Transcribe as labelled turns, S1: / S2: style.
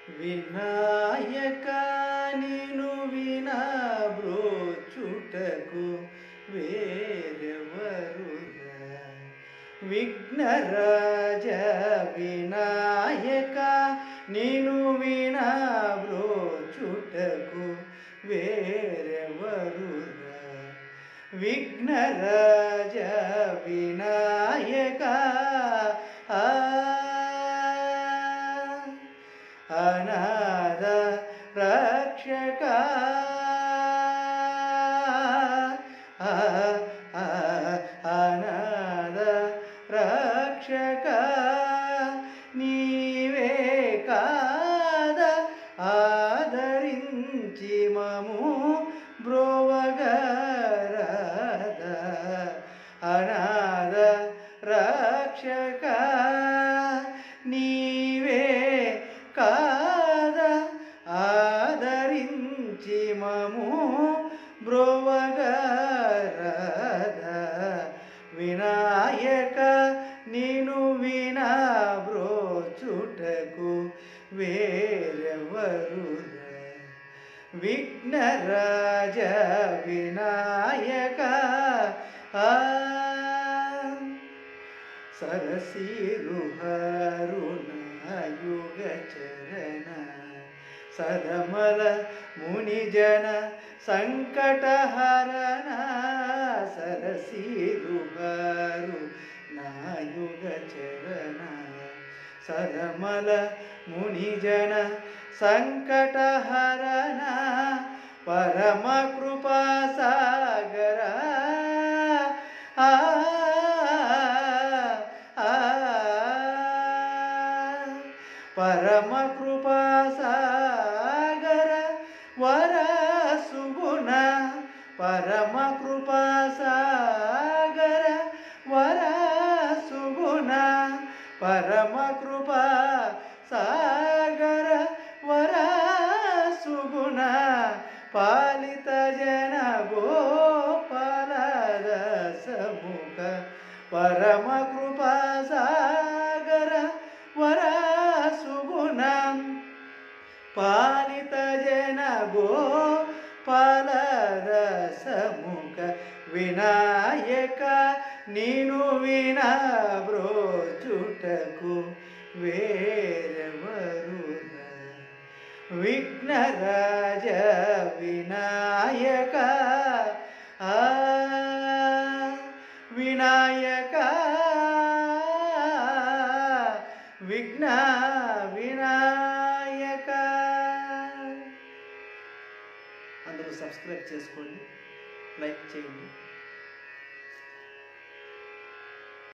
S1: వినాయక నిను వినబ్రోచుటకు వేరెవరురా విఘ్నరాజ వినాయక నిను వినబ్రోచుటకు వేరెవరురా విఘ్నరాజ వినాయక అనాథ రక్షక అనాథ రక్షక నీవే కాద ఆదరించి మము బ్రోవగరాద అనాథ రక్షక నీవే కాద ఆదరించి మము బ్రోవగరాద వినాయక నిను వినబ్రోచుటకు వేరెవరురా విఘ్నరాజ వినాయక సరసీరుహరుణయుగ చరణ సదమల మునిజన సంకటహరణ సరసీరుహరుణయుగ చరణ సదమల మునిజన సంకటహరణ పరమ కృపా సాగర పరమ కృపా సాగర వర సుగుణ పరమ కృపా సాగర వర సుగుణ పరమ కృపా సాగర వర సుగుణ పాలిత జన గోపాల రసముఖ పరమ కృపా సాగర వర సుగుణ పాలిత జన గోపాల రసముఖ వినాయక నిను వినబ్రోచుటకు వేరెవరురా విఘ్నరాజ వినాయక వినాయక విఘ్న వినాయక. అందరూ సబ్స్క్రైబ్ చేసుకోండి, లైక్ చేయండి.